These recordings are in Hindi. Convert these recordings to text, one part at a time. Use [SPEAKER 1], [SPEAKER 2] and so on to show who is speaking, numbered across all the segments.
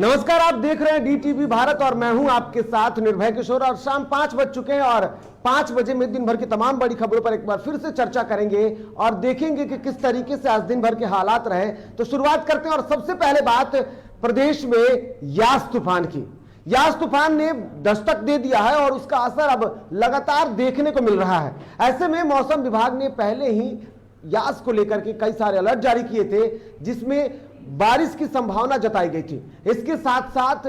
[SPEAKER 1] नमस्कार, आप देख रहे हैं डीटीवी भारत और मैं हूं आपके साथ निर्भय किशोर। और शाम 5 बज चुके हैं और 5 बजे में दिन भर की तमाम बड़ी खबरों पर एक बार फिर से चर्चा करेंगे और देखेंगे कि किस तरीके से आज दिन भर के हालात रहे। तो शुरुआत करते हैं और सबसे पहले बात प्रदेश में यास तूफान की। यास तूफान ने दस्तक दे दिया है और उसका असर अब लगातार देखने को मिल रहा है। ऐसे में मौसम विभाग ने पहले ही यास को लेकर के कई सारे अलर्ट जारी किए थे, जिसमें बारिश की संभावना जताई गई थी। इसके साथ साथ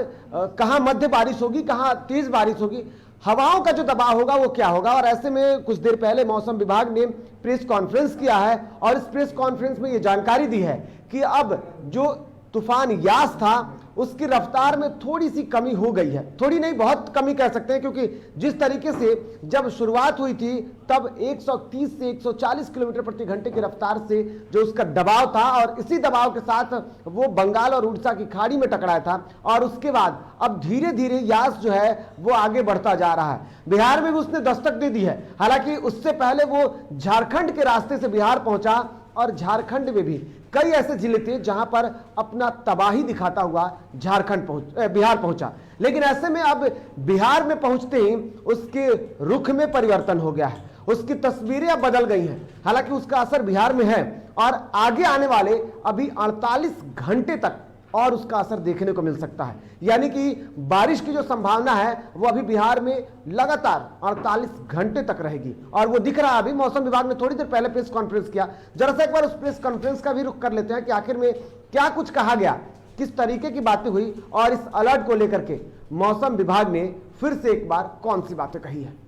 [SPEAKER 1] कहां मध्य बारिश होगी, कहां तेज बारिश होगी, हवाओं का जो दबाव होगा वो क्या होगा। और ऐसे में कुछ देर पहले मौसम विभाग ने प्रेस कॉन्फ्रेंस किया है और इस प्रेस कॉन्फ्रेंस में ये जानकारी दी है कि अब जो तूफान यास था उसकी रफ्तार में थोड़ी सी कमी हो गई है। थोड़ी नहीं, बहुत कमी कह सकते हैं, क्योंकि जिस तरीके से जब शुरुआत हुई थी तब 130 से 140 किलोमीटर प्रति घंटे की रफ्तार से जो उसका दबाव था और इसी दबाव के साथ वो बंगाल और उड़ीसा की खाड़ी में टकराया था। और उसके बाद अब धीरे धीरे यास जो है वो आगे बढ़ता जा रहा है। बिहार में भी उसने दस्तक दे दी है। हालांकि उससे पहले वो झारखंड के रास्ते से बिहार पहुंचा और झारखंड में भी कई ऐसे जिले थे जहां पर अपना तबाही दिखाता हुआ बिहार पहुंचा। लेकिन ऐसे में अब बिहार में पहुंचते ही उसके रुख में परिवर्तन हो गया है, उसकी तस्वीरें अब बदल गई हैं। हालांकि उसका असर बिहार में है और आगे आने वाले अभी 48 घंटे तक और उसका असर देखने को मिल सकता है। यानी कि बारिश की जो संभावना है वो अभी बिहार में लगातार 48 घंटे तक रहेगी और वो दिख रहा है। अभी मौसम विभाग ने थोड़ी देर पहले प्रेस कॉन्फ्रेंस किया। जरा सा एक बार उस प्रेस कॉन्फ्रेंस का भी रुख कर लेते हैं कि आखिर में क्या कुछ कहा गया, किस तरीके की बातें हुई और इस अलर्ट को लेकर के मौसम विभाग ने फिर से एक बार कौन सी बातें कही है।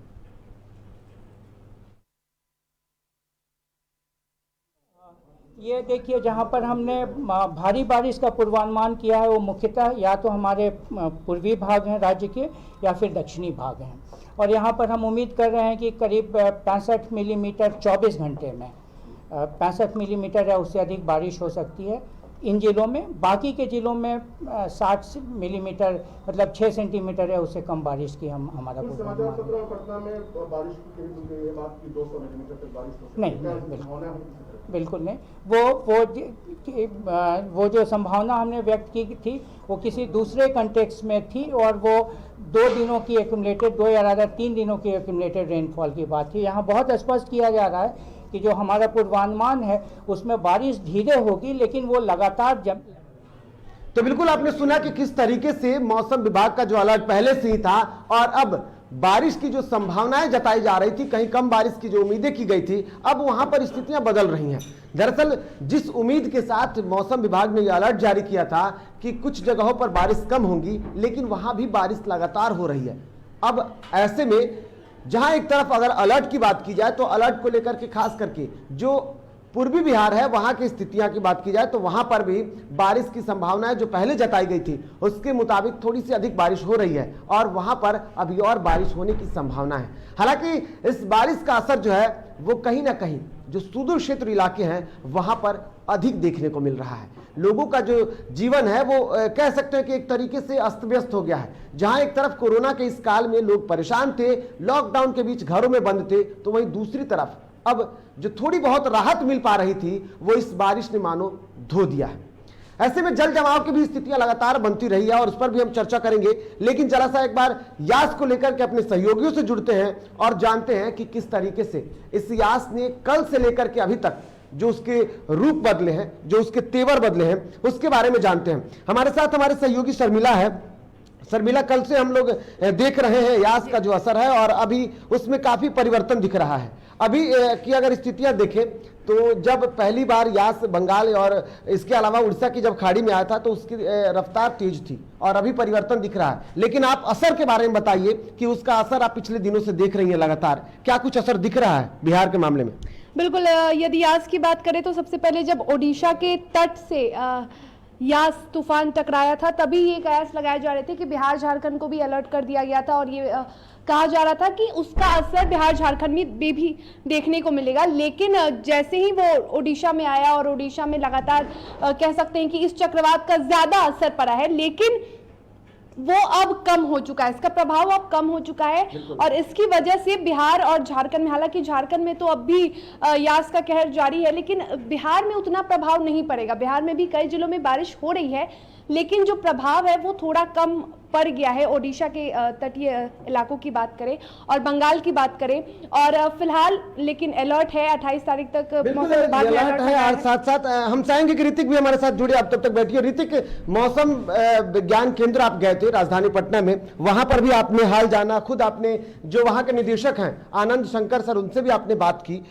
[SPEAKER 2] ये देखिए, जहाँ पर हमने भारी बारिश का पूर्वानुमान किया है वो मुख्यतः या तो हमारे पूर्वी भाग हैं राज्य के या फिर दक्षिणी भाग हैं। और यहाँ पर हम उम्मीद कर रहे हैं कि करीब 65 मिलीमीटर 24 घंटे में 65 मिलीमीटर या उससे अधिक बारिश हो सकती है इन जिलों में। बाकी के जिलों में 60 मिलीमीटर मतलब 6 सेंटीमीटर है, उससे कम बारिश की हमारा
[SPEAKER 3] पटना में बारिश की बात की 200 मिलीमीटर तक बारिश
[SPEAKER 2] नहीं, बिल्कुल नहीं। वो जो संभावना हमने व्यक्त की थी वो किसी दूसरे कंटेक्स्ट में थी और वो 2 दिनों की एक्यूमुलेटेड 2 या ज़्यादा 3 दिनों की एक्यूमुलेटेड रेनफॉल की बात थी। यहाँ बहुत स्पष्ट किया जा रहा है कि जो हमारा पूर्वानुमान है उसमें बारिश धीरे होगी लेकिन वो लगातार
[SPEAKER 1] तो बिल्कुल आपने सुना कि किस तरीके से मौसम विभाग का जो अलर्ट पहले से ही था और अब बारिश की जो संभावनाएं जताई जा रही थी, कहीं कम बारिश की जो उम्मीदें की गई थी, अब वहां पर स्थितियां बदल रही हैं। दरअसल जिस उम्मीद के साथ मौसम विभाग ने यह अलर्ट जारी किया था कि कुछ जगहों पर बारिश कम होगी, लेकिन वहां भी बारिश लगातार हो रही है। अब ऐसे में जहां एक तरफ अगर अलर्ट की बात की जाए तो अलर्ट को लेकर के खास करके जो पूर्वी बिहार है वहां की स्थितियां की बात की जाए तो वहां पर भी बारिश की संभावनाएं जो पहले जताई गई थी उसके मुताबिक थोड़ी सी अधिक बारिश हो रही है और वहां पर अभी और बारिश होने की संभावना है। हालांकि इस बारिश का असर जो है वो कहीं ना कहीं जो सुदूर क्षेत्र इलाके हैं वहां पर अधिक देखने को मिल रहा है। लोगों का जो जीवन है वो कह सकते हैं कि एक तरीके से अस्त व्यस्त हो गया है। जहां एक तरफ कोरोना के इस काल में लोग परेशान थे, लॉकडाउन के बीच घरों में बंद थे, तो वहीं दूसरी तरफ अब जो थोड़ी बहुत राहत मिल पा रही थी वो इस बारिश ने मानो धो दिया है। ऐसे में जल जमाव की भी स्थितियां लगातार बनती रही है और उस पर भी हम चर्चा करेंगे। लेकिन जरा सा एक बार यास को लेकर के अपने सहयोगियों से जुड़ते हैं और जानते हैं कि किस तरीके से इस यास ने कल से लेकर के अभी तक जो उसके रूप बदले हैं, जो उसके तेवर बदले हैं, उसके बारे में जानते हैं। हमारे साथ हमारे सहयोगी शर्मिला है। शर्मिला, कल से हम लोग देख रहे हैं यास का जो असर है और अभी उसमें काफी परिवर्तन दिख रहा है। अभी की अगर स्थितियां देखें तो जब पहली बार यास बंगाल और इसके अलावा उड़ीसा की जब खाड़ी में आया था तो उसकी रफ्तार तेज थी और अभी परिवर्तन दिख रहा है। लेकिन आप असर के बारे में बताइए कि उसका असर आप पिछले दिनों से देख रही हैं लगातार, क्या कुछ असर दिख रहा है बिहार के मामले में?
[SPEAKER 4] बिल्कुल, यदि यास की बात करें तो सबसे पहले जब ओडिशा के तट से यास तूफान टकराया था तभी ये कयास लगाए जा रहे थे कि बिहार झारखंड को भी अलर्ट कर दिया गया था और ये कहा जा रहा था कि उसका असर बिहार झारखंड में भी देखने को मिलेगा। लेकिन जैसे ही वो ओडिशा में आया और ओडिशा में लगातार कह सकते हैं कि इस चक्रवात का ज्यादा असर पड़ा है, लेकिन वो अब कम हो चुका है, इसका प्रभाव अब कम हो चुका है और इसकी वजह से बिहार और झारखंड में, हालांकि झारखंड में तो अब भी यास का कहर जारी है, लेकिन बिहार में उतना प्रभाव नहीं पड़ेगा। बिहार में भी कई जिलों में बारिश हो रही है, लेकिन जो प्रभाव है वो थोड़ा कम पड़ गया है। ओडिशा के तटीय इलाकों की बात करें और बंगाल की बात करें, और फिलहाल लेकिन अलर्ट है 28 तारीख तक मौसम विभाग ने अलर्ट
[SPEAKER 1] है। और साथ साथ हम चाहेंगे कि ऋतिक भी हमारे साथ जुड़े, आप तब तक बैठिए। ऋतिक, मौसम विज्ञान केंद्र आप गए थे राजधानी पटना में, वहां पर भी आपने हाल जाना, खुद आपने जो वहां के निदेशक हैं आनंद शंकर सर, उनसे भी आपने बात की।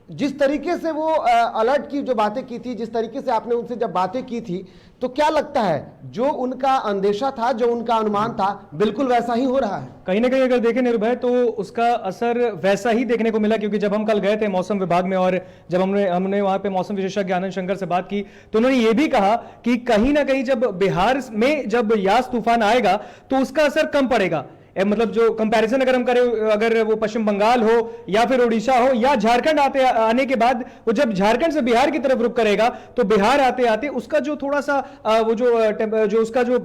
[SPEAKER 1] जिस तरीके से वो अलर्ट की जो बातें की थी, जिस तरीके से आपने उनसे जब बातें की थी, तो क्या लगता है जो उनका अंदेशा था, जो उनका अनुमान था, बिल्कुल वैसा ही हो रहा है?
[SPEAKER 5] कहीं ना कहीं अगर देखें निर्भय, तो उसका असर वैसा ही देखने को मिला, क्योंकि जब हम कल गए थे मौसम विभाग में और जब हमने वहां पे मौसम विशेषज्ञ आनंद शंकर से बात की, तो उन्होंने ये भी कहा कि कहीं ना कहीं जब बिहार में जब यास तूफान आएगा तो उसका असर कम पड़ेगा। मतलब जो कंपैरिजन अगर हम करें, अगर वो पश्चिम बंगाल हो या फिर उड़ीसा हो या झारखंड आने के बाद, वो जब झारखंड से बिहार की तरफ रुख करेगा तो बिहार आते आते उसका जो थोड़ा सा वो जो उसका जो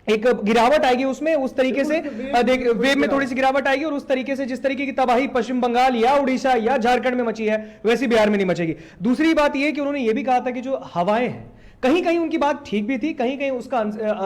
[SPEAKER 5] एक गिरावट आएगी उसमें, उस तरीके से वेव में थोड़ी सी गिरावट आएगी और उस तरीके से जिस तरीके की तबाही पश्चिम बंगाल या उड़ीसा या झारखंड में मची है वैसी बिहार में नहीं मचेगी। दूसरी बात यह कि उन्होंने ये भी कहा था कि जो हवाएं हैं, कहीं कहीं उनकी बात ठीक भी थी, कहीं कहीं उसका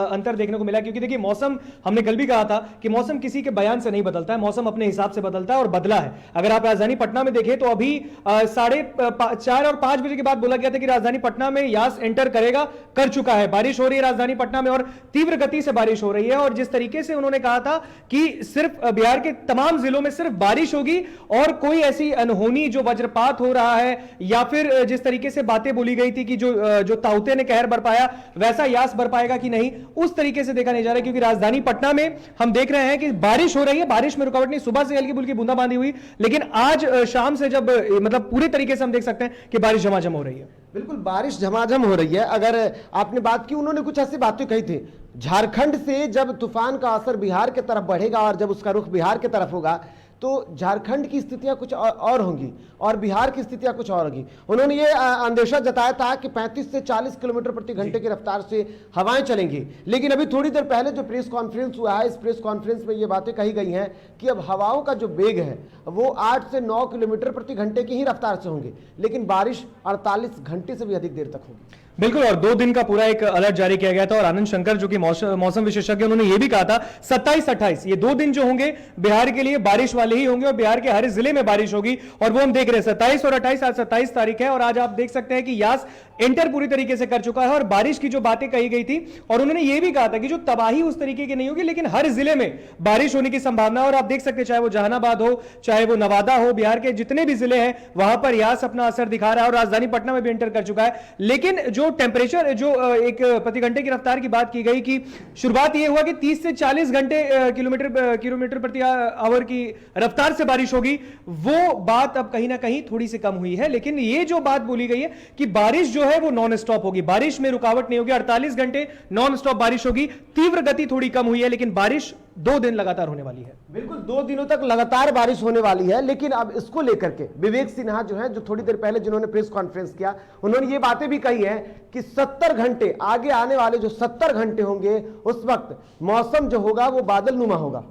[SPEAKER 5] अंतर देखने को मिला, क्योंकि देखिए मौसम, हमने कल भी कहा था कि मौसम किसी के बयान से नहीं बदलता है, मौसम अपने हिसाब से बदलता है और बदला है। अगर आप राजधानी पटना में देखें तो अभी 4:30 और 5 बजे के बाद बोला गया था कि राजधानी पटना में यास एंटर करेगा, कर चुका है, बारिश हो रही है राजधानी पटना में और तीव्र गति से बारिश हो रही है। और जिस तरीके से उन्होंने कहा था कि सिर्फ बिहार के तमाम जिलों में सिर्फ बारिश होगी और कोई ऐसी अनहोनी जो वज्रपात हो रहा है या फिर जिस तरीके से बातें बोली गई थी कि जो ताउते ने कहर बरपाया वैसा यास बरपाएगा कि नहीं, उस तरीके से देखा नहीं जा रहा है। क्योंकि राजधानी पटना में हम देख रहे हैं कि बारिश हो रही है, बारिश में रुकावट नहीं, सुबह से हल्की फुल्की बूंदाबांदी हुई, लेकिन आज शाम से जब मतलब पूरे तरीके से हम देख सकते हैं कि बारिश झमाझम हो रही है।
[SPEAKER 1] बिल्कुल बारिश झमाझम हो रही है। अगर आपने बात की, उन्होंने कुछ ऐसी बातें कही थी, झारखंड से जब तूफान का असर बिहार की तरफ बढ़ेगा और जब उसका रुख बिहार की तरफ होगा तो झारखंड की स्थितियां कुछ और होंगी और बिहार की स्थितियां कुछ और होंगी। उन्होंने ये अंदेशा जताया था कि 35 से 40 किलोमीटर प्रति घंटे की रफ्तार से हवाएं चलेंगी, लेकिन अभी थोड़ी देर पहले जो प्रेस कॉन्फ्रेंस हुआ है, इस प्रेस कॉन्फ्रेंस में ये बातें कही गई हैं कि अब हवाओं का जो वेग है वो 8 से 9 किलोमीटर प्रति घंटे की ही रफ्तार से होंगे, लेकिन बारिश 48 घंटे से भी अधिक देर तक होगी।
[SPEAKER 5] बिल्कुल, और 2 दिन का पूरा एक अलर्ट जारी किया गया था और आनंद शंकर जो कि मौसम विशेषज्ञ, उन्होंने ये भी कहा था 27-28 ये 2 दिन जो होंगे बिहार के लिए बारिश वाले ही होंगे और बिहार के हर जिले में बारिश होगी। और वो हम देख रहे हैं 27 और 28, आज 27 तारीख है और आज आप देख सकते हैं कि यास एंटर पूरी तरीके से कर चुका है और बारिश की जो बातें कही गई थी, और उन्होंने ये भी कहा था कि जो तबाही उस तरीके की नहीं होगी, लेकिन हर जिले में बारिश होने की संभावना। और आप देख सकते हैं चाहे वो जहानाबाद हो, चाहे वो नवादा हो, बिहार के जितने भी जिले हैं वहां पर यास अपना असर दिखा रहा है और राजधानी पटना में भी एंटर कर चुका है। लेकिन जो टेम्परेचर, जो एक प्रति घंटे की रफ्तार की बात की गई कि शुरुआत यह हुआ कि 30 से 40 घंटे किलोमीटर प्रति आवर की रफ्तार से बारिश होगी, वो बात अब कहीं ना कहीं थोड़ी सी कम हुई है। लेकिन ये जो बात बोली गई है कि बारिश जो है वो नॉन स्टॉप होगी, बारिश में रुकावट नहीं होगी, 48 घंटे नॉन स्टॉप बारिश होगी, तीव्र गति थोड़ी कम हुई है, लेकिन बारिश 2 दिन लगातार होने वाली है।
[SPEAKER 1] बिल्कुल 2 दिनों तक लगातार बारिश होने वाली है। लेकिन अब इसको लेकर के विवेक सिन्हा जो है, जो थोड़ी देर पहले जिन्होंने प्रेस कॉन्फ्रेंस किया, उन्होंने ये बातें भी कही है कि 70 घंटे आगे आने वाले जो 70 घंटे होंगे उस वक्त मौसम जो होगा वो बादल नुमा होगा।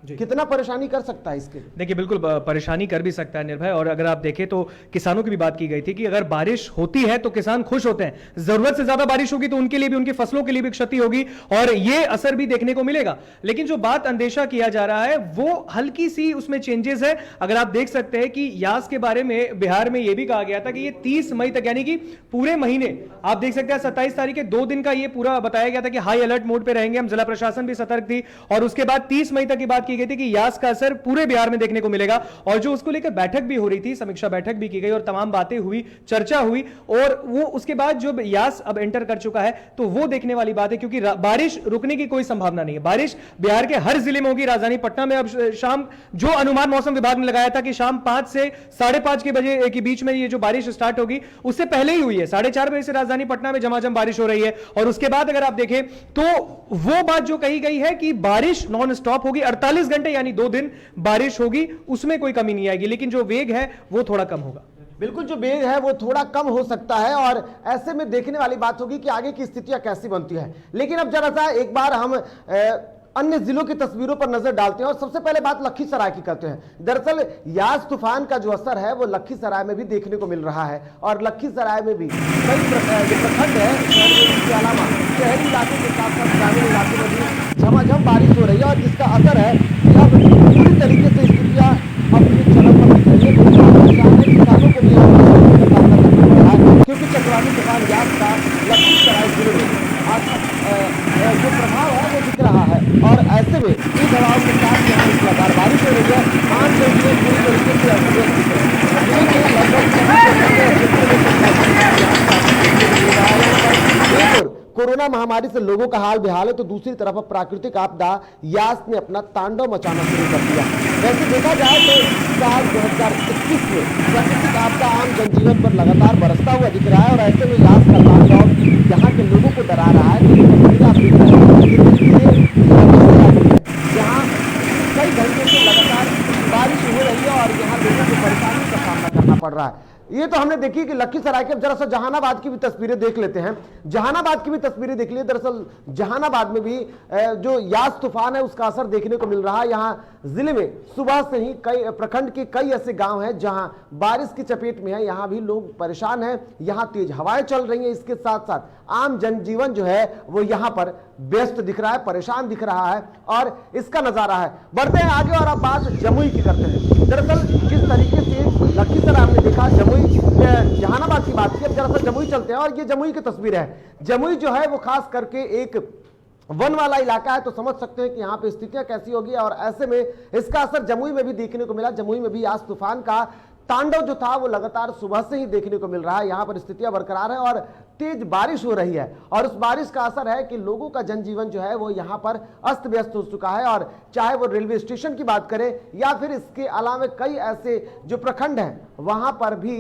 [SPEAKER 1] कितना परेशानी कर सकता है इसके?
[SPEAKER 5] देखिए बिल्कुल परेशानी कर भी सकता है निर्भय। और अगर आप देखें तो किसानों की भी बात की गई थी कि अगर बारिश होती है तो किसान खुश होते हैं, जरूरत से ज्यादा बारिश होगी तो उनके लिए भी, उनकी फसलों के लिए भी क्षति होगी और ये असर भी देखने को मिलेगा। लेकिन जो बात अंदेशा किया जा रहा है वो हल्की सी उसमें चेंजेस है। अगर आप देख सकते हैं कि यास के बारे में बिहार में यह भी कहा गया था कि ये 30 मई तक, यानी कि पूरे महीने, आप देख सकते हैं 27 तारीख के 2 दिन का ये पूरा बताया गया था कि हाई अलर्ट मोड पे रहेंगे हम, जिला प्रशासन भी सतर्क थी। और उसके बाद 30 मई तक की बात की गई थी कि यास का असर पूरे बिहार में देखने को मिलेगा। और जो उसको लेकर बैठक भी हो रही थी, समीक्षा बैठक भी की गई और तमाम बातें हुई, चर्चा हुई, और वो उसके बाद जो यास अब एंटर कर चुका है तो वो देखने वाली बात है, क्योंकि बारिश रुकने की कोई संभावना नहीं है। बारिश बिहार के हर जिले में होगी। राजधानी पटना में अब शाम, जो अनुमान मौसम विभाग ने लगाया था कि शाम 5 से 5:30 के बजे के बीच में ये जो बारिश स्टार्ट होगी, उससे पहले ही हुई है। 4:30 बजे से राजधानी पटना में झमाझम बारिश हो रही है। और उसके बाद अगर आप देखें तो वो बात जो कही गई है कि बारिश नॉन स्टॉप होगी, 48 घंटे यानी 2 दिन बारिश होगी, उसमें कोई कमी नहीं आएगी। लेकिन जो वेग है वो थोड़ा कम होगा।
[SPEAKER 1] बिल्कुल जो वेग है वो थोड़ा कम हो सकता है और ऐसे में देखने वाली बात होगी कि आगे की स्थितियां कैसी बनती है। लेकिन अब जरा सा एक बार हम अन्य जिलों की तस्वीरों पर नजर डालते हैं और सबसे पहले बात लखीसराय की करते हैं। दरअसल यास तूफान का जो असर है वो लखीसराय में भी देखने को मिल रहा है और लखीसराय में भी कई प्रखंड है इसके अलावा शहरी इलाके के साथ साथ ग्रामीण इलाके में भी झमाझम बारिश हो रही है और जिसका असर है कि अब पूरी तरीके से स्थितियां अपनी चरम पर दिख रही है। किसानों को भी सामना करना पड़ रहा है क्योंकि चक्रवाती तूफान यास का लखीसराय जिले में जो प्रभाव है वो दिख रहा है और ऐसे में इस दबाव के साथ यहाँ लगातार बारिश हो रही है। 5 जिले पूरी तरीके से अस्तव्यस्त दिख रहे हैं। कोरोना महामारी से लोगों का हाल बेहाल है तो दूसरी तरफ अब प्राकृतिक आपदा यास ने अपना तांडव मचाना शुरू कर दिया। वैसे देखा जाए तो साल 2021 में प्राकृतिक आपदा आम जनजीवन पर लगातार बरसता हुआ दिख रहा है और ऐसे में यास का तांडव यहाँ के लोगों को डरा रहा है। जहाँ कई घंटे से लगातार बारिश हो रही है और यहाँ लोगों को परेशानी का सामना करना पड़ रहा है। ये तो हमने देखी कि लखीसराय के, जरा सा जहानाबाद की भी तस्वीरें देख लेते हैं। जहानाबाद की भी तस्वीरें देख लिए। दरअसल जहानाबाद में भी जो यास तूफान है उसका असर देखने को मिल रहा है। यहाँ जिले में सुबह से ही कई प्रखंड के कई ऐसे गांव हैं जहां बारिश की चपेट में है। यहाँ भी लोग परेशान हैं। यहाँ तेज हवाएं चल रही हैं। इसके साथ साथ आम जनजीवन जो है वो यहाँ पर व्यस्त दिख रहा है, परेशान दिख रहा है और इसका नजारा है। बढ़ते हैं आगे और अब बात जमुई की करते हैं। दरअसल जिस तरीके से लखीसराय हमने देखा, जमुई जहानाबाद की बात की, अब जरा सा जमुई चलते हैं और ये जमुई की तस्वीर है। जमुई जो है वो खास करके एक वन वाला इलाका है तो समझ सकते हैं कि यहाँ पे स्थितियां कैसी होगी और ऐसे में इसका असर जमुई में भी देखने को मिला। जमुई में भी यास तूफान का तांडव जो था वो लगातार सुबह से ही देखने को मिल रहा है। यहाँ पर स्थितियां बरकरार है और तेज बारिश हो रही है और उस बारिश का असर है कि लोगों का जनजीवन जो है वो यहाँ पर अस्त व्यस्त हो चुका है और चाहे वो रेलवे स्टेशन की बात करें या फिर इसके अलावा कई ऐसे जो प्रखंड हैं वहां पर भी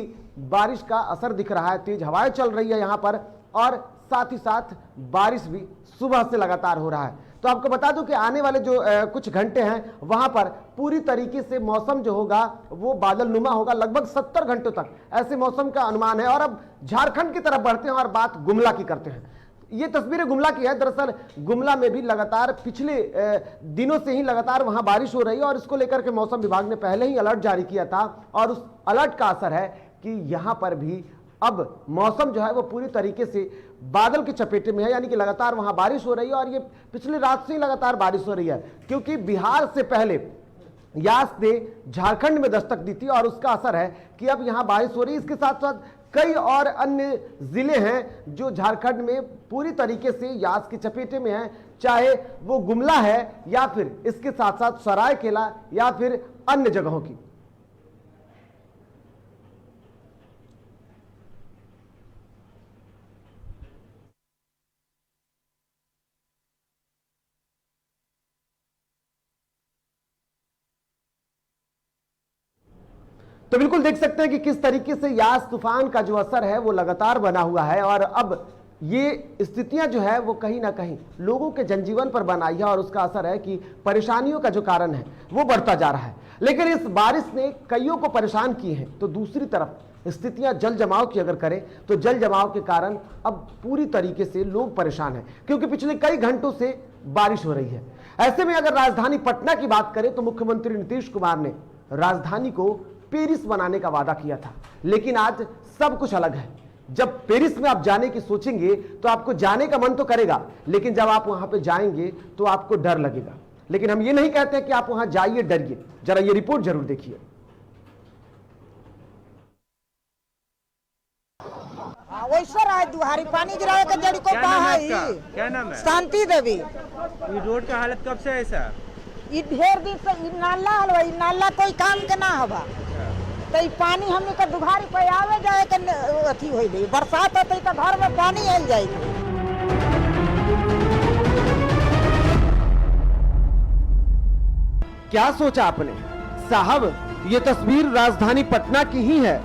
[SPEAKER 1] बारिश का असर दिख रहा है। तेज हवाएं चल रही है यहाँ पर और साथ ही साथ बारिश भी सुबह से लगातार हो रहा है। तो आपको बता दूं कि आने वाले जो कुछ घंटे हैं वहां पर पूरी तरीके से मौसम जो होगा वो बादल नुमा होगा। लगभग 70 घंटों तक ऐसे मौसम का अनुमान है। और अब झारखंड की तरफ बढ़ते हैं और बात गुमला की करते हैं। ये तस्वीरें गुमला की है। दरअसल गुमला में भी लगातार पिछले दिनों से ही लगातार वहां बारिश हो रही है और इसको लेकर के मौसम विभाग ने पहले ही अलर्ट जारी किया था और उस अलर्ट का असर है कि यहां पर भी अब मौसम जो है वो पूरी तरीके से बादल की चपेटे में है, यानी कि लगातार वहां बारिश हो रही है और ये पिछली रात से ही लगातार बारिश हो रही है क्योंकि बिहार से पहले यास ने झारखंड में दस्तक दी थी और उसका असर है कि अब यहां बारिश हो रही है। इसके साथ साथ कई और अन्य जिले हैं जो झारखंड में पूरी तरीके से यास की चपेटे में हैं, चाहे वो गुमला है या फिर इसके साथ साथ सरायकेला या फिर अन्य जगहों की। तो बिल्कुल देख सकते हैं कि किस तरीके से यास तूफान का जो असर है वो लगातार बना हुआ है और अब ये स्थितियां जो है वो कहीं ना कहीं लोगों के जनजीवन पर बनाई है और उसका असर है कि परेशानियों का जो कारण है वो बढ़ता जा रहा है। लेकिन इस बारिश ने कईयों को परेशान किए हैं तो दूसरी तरफ स्थितियां जल जमाव की अगर करें तो जल जमाव के कारण अब पूरी तरीके से लोग परेशान हैं क्योंकि पिछले कई घंटों से बारिश हो रही है। ऐसे में अगर राजधानी पटना की बात करें तो मुख्यमंत्री नीतीश कुमार ने राजधानी को पेरिस बनाने का वादा किया था, लेकिन आज सब कुछ अलग है। जब पेरिस में आप जाने की सोचेंगे तो आपको जाने का मन तो करेगा, लेकिन जब आप वहां पे जाएंगे तो आपको डर लगेगा। लेकिन हम ये नहीं कहते कि आप वहां जाइए डरिए। जरा ये रिपोर्ट जरूर देखिए।
[SPEAKER 6] वैसा रहा दुहारी पानी गिराए का जड़ी को
[SPEAKER 7] क्या नाम है?
[SPEAKER 6] शांति देवी।
[SPEAKER 7] ये रोड का हालत कब से ऐसा?
[SPEAKER 6] ये ढेर दिन से नाला हलवा, नाला कोई काम के ना हवा तो पानी हमने का दुघारी पे आवे जाए के अथी होइले। बरसात होते तो घर में पानी आइल जाएगी।
[SPEAKER 1] क्या सोचा आपने साहब? ये तस्वीर राजधानी पटना की ही है।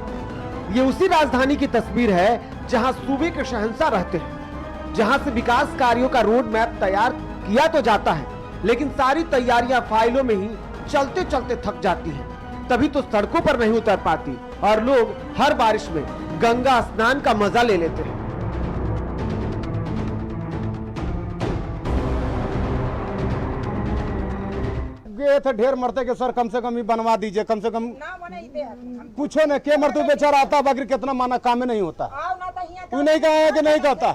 [SPEAKER 1] ये उसी राजधानी की तस्वीर है जहां सूबे के शहंशाह रहते हैं, जहां से विकास कार्यों का रोड मैप तैयार किया तो जाता है लेकिन सारी तैयारियां फाइलों में ही चलते चलते थक जाती हैं। तभी तो सड़कों पर नहीं उतर पाती और लोग हर बारिश में गंगा स्नान का मजा ले लेते हैं।
[SPEAKER 8] ये थे ढेर मरते के सर कम से कम ही बनवा दीजिए, कम से कम पूछो न के मरते बेचारा आता बकरी कितना माना काम में नहीं होता। तू नहीं कहा है कि नहीं कहता,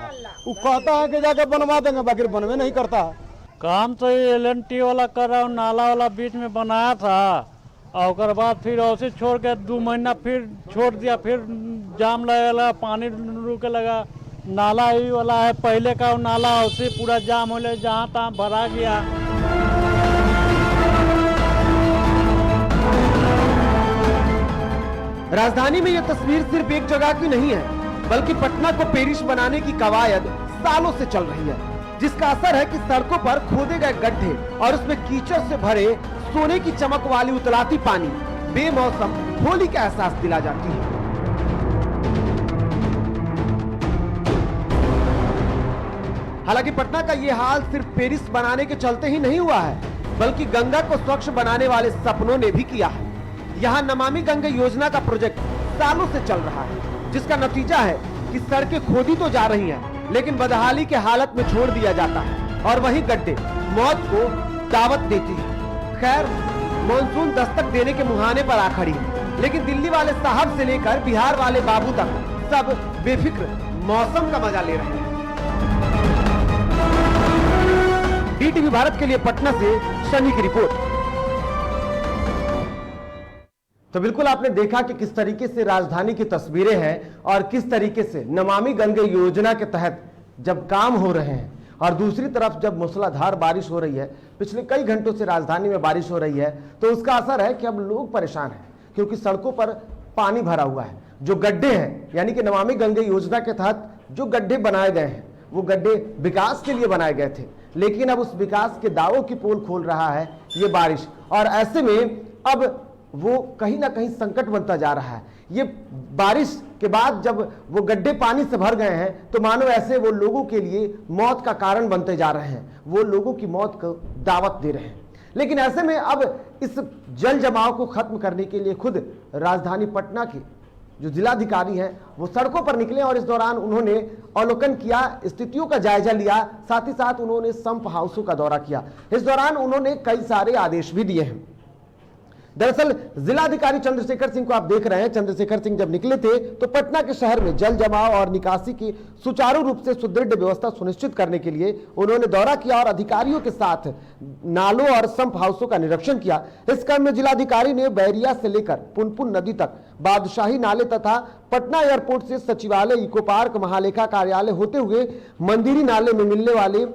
[SPEAKER 8] वो कहता है कि जाके बनवा देंगे, बकरी बनवे नहीं करता।
[SPEAKER 9] काम तो ये LNT वाला कर रहा हूँ, नाला वाला बीच में बनाया था और उसके बाद फिर ऐसे छोड़ के 2 महीना फिर छोड़ दिया, फिर जाम लगेगा, पानी रुके लगा। नाला ही वाला है पहले का, नाला उसे पूरा जाम हो गया, जहाँ तहाँ भरा गया।
[SPEAKER 1] राजधानी में यह तस्वीर सिर्फ एक जगह की नहीं है, बल्कि पटना को पेरिस बनाने की कवायद सालों से चल रही है, जिसका असर है कि सड़कों पर खोदे गए गड्ढे और उसमें कीचड़ से भरे सोने की चमक वाली उतलाती पानी बेमौसम होली का एहसास दिला जाती है। हालांकि पटना का ये हाल सिर्फ पेरिस बनाने के चलते ही नहीं हुआ है, बल्कि गंगा को स्वच्छ बनाने वाले सपनों ने भी किया है। यहाँ नमामि गंगे योजना का प्रोजेक्ट सालों से चल रहा है, जिसका नतीजा है कि सड़कें खोदी तो जा रही हैं, लेकिन बदहाली के हालत में छोड़ दिया जाता है और वही गड्ढे मौत को दावत देती है। खैर, मॉनसून दस्तक देने के मुहाने पर आ खड़ी है, लेकिन दिल्ली वाले साहब से लेकर बिहार वाले बाबू तक सब बेफिक्र मौसम का मजा ले रहे हैं। DTV भारत के लिए पटना से शनि की रिपोर्ट। तो बिल्कुल आपने देखा कि किस तरीके से राजधानी की तस्वीरें हैं और किस तरीके से नमामि गंगे योजना के तहत जब काम हो रहे हैं और दूसरी तरफ जब मूसलाधार बारिश हो रही है, पिछले कई घंटों से राजधानी में बारिश हो रही है, तो उसका असर है कि अब लोग परेशान हैं, क्योंकि सड़कों पर पानी भरा हुआ है। जो गड्ढे हैं, यानी कि नमामि गंगे योजना के तहत जो गड्ढे बनाए गए हैं, वो गड्ढे विकास के लिए बनाए गए थे, लेकिन अब उस विकास के दावों की पोल खोल रहा है ये बारिश, और ऐसे में अब वो कहीं ना कहीं संकट बनता जा रहा है। ये बारिश के बाद जब वो गड्ढे पानी से भर गए हैं, तो मानो ऐसे वो लोगों के लिए मौत का कारण बनते जा रहे हैं, वो लोगों की मौत को दावत दे रहे हैं। लेकिन ऐसे में अब इस जल जमाव को खत्म करने के लिए खुद राजधानी पटना के जो जिलाधिकारी हैं वो सड़कों पर निकले और इस दौरान उन्होंने अवलोकन किया, स्थितियों का जायजा लिया, साथ ही साथ उन्होंने संप हाउसों का दौरा किया। इस दौरान उन्होंने कई सारे आदेश भी दिए हैं। दरअसल जिलाधिकारी चंद्रशेखर सिंह को आप देख रहे हैं, चंद्रशेखर सिंह जब निकले थे तो पटना के शहर में जल जमाव और निकासी की सुचारू रूप से सुदृढ़ व्यवस्था सुनिश्चित करने के लिए उन्होंने दौरा किया और अधिकारियों के साथ नालों और संप हाउसों का निरीक्षण किया। इस क्रम में जिलाधिकारी ने बैरिया से लेकर पुनपुन नदी तक, बादशाही नाले तथा पटना एयरपोर्ट से सचिवालय, इको पार्क, महालेखा कार्यालय होते हुए मंदिरी नाले में मिलने वाले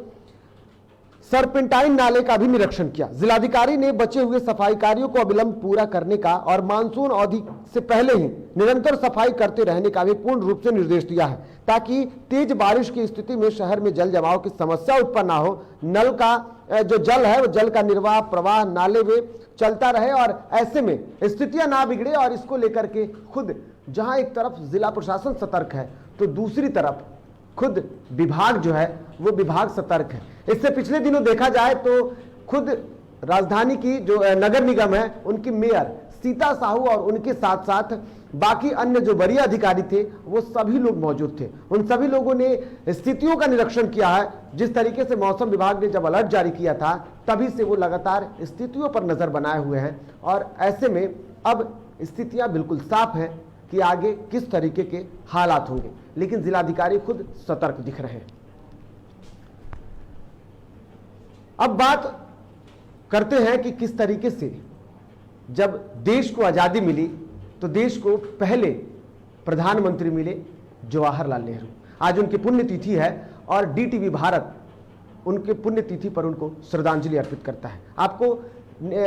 [SPEAKER 1] सरपेंटाइन नाले का भी निरीक्षण किया। जिलाधिकारी ने बचे हुए सफाई कार्यों को अविलंब पूरा करने का और मानसून अवधि से पहले ही निरंतर सफाई करते रहने का भी पूर्ण रूप से निर्देश दिया है, ताकि तेज बारिश की स्थिति में शहर में जल जमाव की समस्या उत्पन्न ना हो। नल का जो जल है वो जल का निर्वाह प्रवाह नाले में चलता रहे और ऐसे में स्थितियां ना बिगड़े। और इसको लेकर के खुद जहां एक तरफ जिला प्रशासन सतर्क है, तो दूसरी तरफ खुद विभाग जो है वो विभाग सतर्क है। इससे पिछले दिनों देखा जाए तो खुद राजधानी की जो नगर निगम है, उनकी मेयर सीता साहू और उनके साथ साथ बाकी अन्य जो वरीय अधिकारी थे वो सभी लोग मौजूद थे। उन सभी लोगों ने स्थितियों का निरीक्षण किया है। जिस तरीके से मौसम विभाग ने जब अलर्ट जारी किया था, तभी से वो लगातार स्थितियों पर नजर बनाए हुए हैं और ऐसे में अब स्थितियां बिल्कुल साफ है कि आगे किस तरीके के हालात होंगे, लेकिन जिलाधिकारी खुद सतर्क दिख रहे हैं। अब बात करते हैं कि किस तरीके से जब देश को आजादी मिली तो देश को पहले प्रधानमंत्री मिले जवाहरलाल नेहरू। आज उनकी पुण्यतिथि है और DTV भारत उनके पुण्यतिथि पर उनको श्रद्धांजलि अर्पित करता है। आपको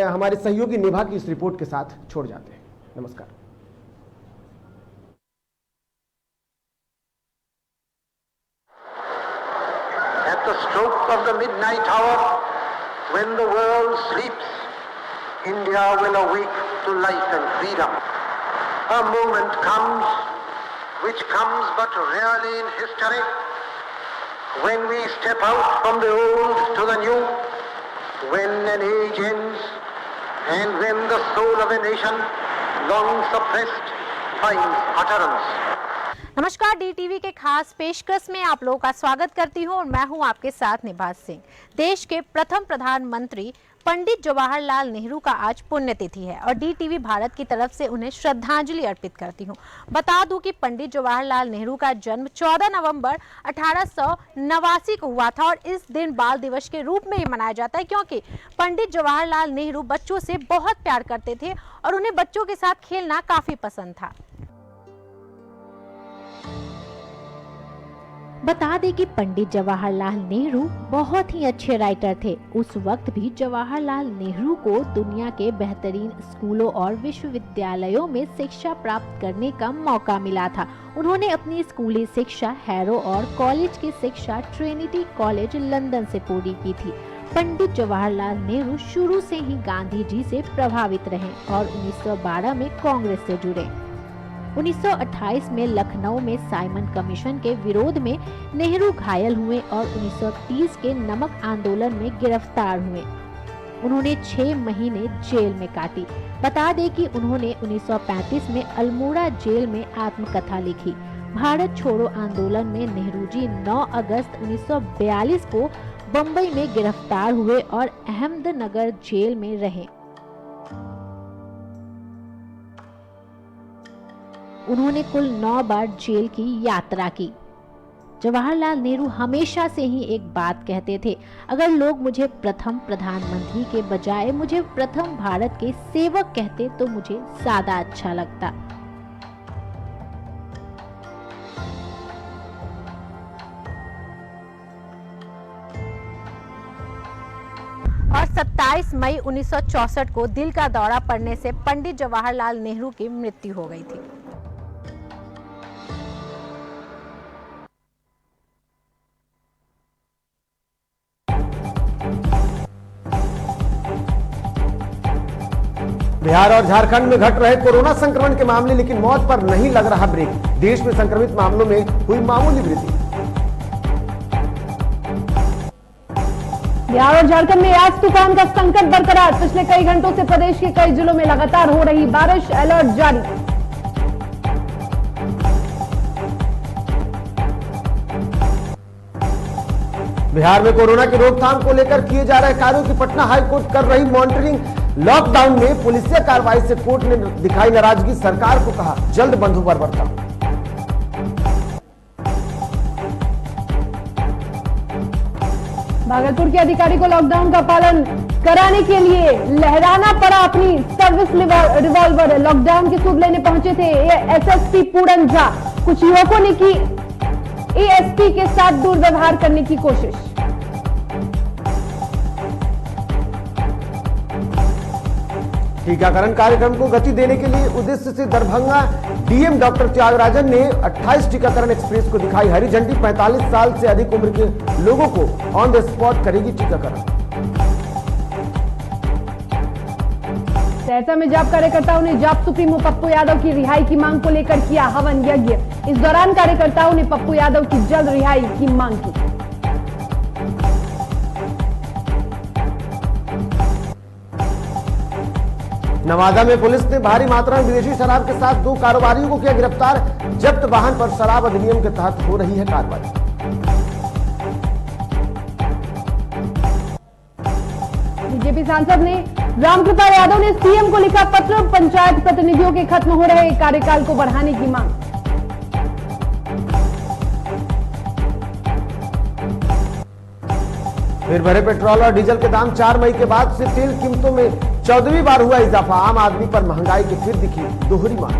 [SPEAKER 1] हमारे सहयोगी निभा की इस रिपोर्ट के साथ छोड़ जाते हैं। नमस्कार।
[SPEAKER 10] At the stroke of the midnight hour, when the world sleeps, India will awake to life and freedom. A moment comes, which comes but rarely in history, when we step out from the old to the new, when an age ends, and when the soul of a nation, long suppressed, finds utterance.
[SPEAKER 11] नमस्कार, DTV के खास पेशकश में आप लोगों का स्वागत करती हूं और मैं हूं आपके साथ निभा सिंह। देश के प्रथम प्रधानमंत्री पंडित जवाहरलाल नेहरू का आज पुण्यतिथि है और DTV भारत की तरफ से उन्हें श्रद्धांजलि अर्पित करती हूं। बता दूं कि पंडित जवाहरलाल नेहरू का जन्म 14 नवंबर 1889 को हुआ था और इस दिन बाल दिवस के रूप में ही मनाया जाता है, क्योंकि पंडित जवाहरलाल नेहरू बच्चों से बहुत प्यार करते थे और उन्हें बच्चों के साथ खेलना काफी पसंद था। बता दें कि पंडित जवाहरलाल नेहरू बहुत ही अच्छे राइटर थे। उस वक्त भी जवाहरलाल नेहरू को दुनिया के बेहतरीन स्कूलों और विश्वविद्यालयों में शिक्षा प्राप्त करने का मौका मिला था। उन्होंने अपनी स्कूली शिक्षा हैरो और कॉलेज की शिक्षा ट्रिनिटी कॉलेज लंदन से पूरी की थी। पंडित जवाहरलाल नेहरू शुरू से ही गांधी जी से प्रभावित रहे और 1912 में कांग्रेस से जुड़े। 1928 में लखनऊ में साइमन कमीशन के विरोध में नेहरू घायल हुए और 1930 के नमक आंदोलन में गिरफ्तार हुए। उन्होंने 6 महीने जेल में काटी। बता दें कि उन्होंने 1935 में अल्मोड़ा जेल में आत्मकथा लिखी। भारत छोड़ो आंदोलन में नेहरू जी 9 अगस्त 1942 को बम्बई में गिरफ्तार हुए और अहमदनगर जेल में रहे। उन्होंने कुल 9 बार जेल की यात्रा की। जवाहरलाल नेहरू हमेशा से ही एक बात कहते थे, अगर लोग मुझे प्रथम प्रधानमंत्री के बजाय मुझे प्रथम भारत के सेवक कहते तो मुझे ज्यादा अच्छा लगता। और 27 मई 1964 को दिल का दौरा पड़ने से पंडित जवाहरलाल नेहरू की मृत्यु हो गई थी।
[SPEAKER 1] बिहार और झारखंड में घट रहे कोरोना संक्रमण के मामले, लेकिन मौत पर नहीं लग रहा ब्रेक। देश में संक्रमित मामलों में हुई मामूली वृद्धि।
[SPEAKER 4] बिहार और झारखंड में आज तूफान का संकट बरकरार। पिछले कई घंटों से प्रदेश के कई जिलों में लगातार हो रही बारिश, अलर्ट जारी।
[SPEAKER 1] बिहार में कोरोना की रोकथाम को लेकर किए जा रहे कार्यों की पटना हाईकोर्ट कर रही मॉनिटरिंग। लॉकडाउन में पुलिसिया कार्रवाई से कोर्ट ने दिखाई नाराजगी, सरकार को कहा जल्द बंधु पर बरता।
[SPEAKER 4] भागलपुर के अधिकारी को लॉकडाउन का पालन कराने के लिए लहराना पड़ा अपनी सर्विस रिवॉल्वर। लॉकडाउन की सूद लेने पहुंचे थे एसएसपी पूरन झा। कुछ युवकों ने की एएसपी के साथ दुर्व्यवहार करने की कोशिश।
[SPEAKER 1] टीकाकरण कार्यक्रम को गति देने के लिए उद्देश्य से दरभंगा डीएम डॉक्टर त्यागराजन ने 28 टीकाकरण एक्सप्रेस को दिखाई हरी झंडी। 45 साल से अधिक उम्र के लोगों को ऑन द स्पॉट करेगी टीकाकरण।
[SPEAKER 4] सहरसा में जाप कार्यकर्ताओं ने जाप सुप्रीमो पप्पू यादव की रिहाई की मांग को लेकर किया हवन यज्ञ। इस दौरान कार्यकर्ताओं ने पप्पू यादव की जल्द रिहाई की मांग की।
[SPEAKER 1] नवादा में पुलिस ने भारी मात्रा में विदेशी शराब के साथ 2 कारोबारियों को किया गिरफ्तार। जब्त वाहन पर शराब अधिनियम के तहत हो रही है कार्रवाई।
[SPEAKER 4] बीजेपी सांसद ने रामकृपाल यादव ने सीएम को लिखा पत्र। पंचायत प्रतिनिधियों के खत्म हो रहे कार्यकाल को बढ़ाने की मांग।
[SPEAKER 1] फिर बढ़े पेट्रोल और डीजल के दाम। 4 मई के बाद से तेल कीमतों में 14वीं बार हुआ इजाफा। आम आदमी पर महंगाई की फिर दिखी दोहरी मार।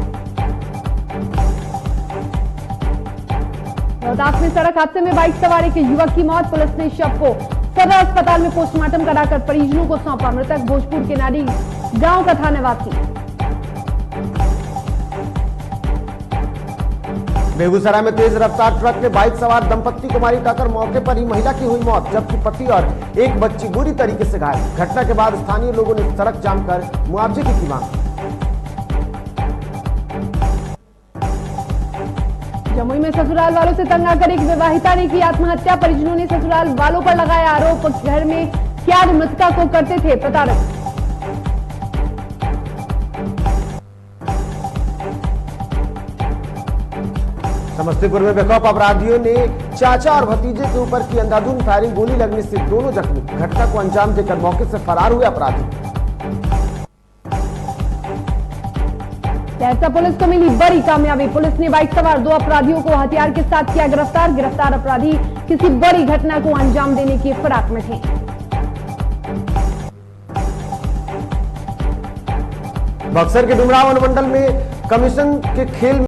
[SPEAKER 4] रोहतास में सड़क हादसे में बाइक सवार एक युवक की मौत। पुलिस ने शव को सदर अस्पताल में पोस्टमार्टम कराकर परिजनों को सौंपा। मृतक भोजपुर के नारी गांव का था निवासी। बेगूसराय में तेज रफ्तार ट्रक ने बाइक सवार दंपत्ति को मारी टक्कर। मौके पर ही महिला की हुई मौत, जबकि पति और एक बच्ची बुरी तरीके से घायल। घटना के बाद स्थानीय लोगों ने सड़क जाम कर मुआवजे की मांग। जमुई में ससुराल वालों से तंग आकर एक विवाहिता ने की आत्महत्या। परिजनों ने ससुराल वालों पर लगाया आरोप। घर में कैद मृतका को करते थे प्रताड़ित।
[SPEAKER 1] समस्तीपुर में बेखौफ अपराधियों ने चाचा और भतीजे के ऊपर की अंधाधुंध फायरिंग, गोली लगने से दोनों जख्मी। घटना को अंजाम देकर मौके से फरार हुए अपराधी।
[SPEAKER 4] सहरसा पुलिस को मिली बड़ी कामयाबी। पुलिस ने बाइक सवार 2 अपराधियों को हथियार के साथ किया गिरफ्तार। गिरफ्तार अपराधी किसी बड़ी घटना को अंजाम देने की फिराक में थे।
[SPEAKER 1] बक्सर के डुमराव अनुमंडल में कमीशन के खेल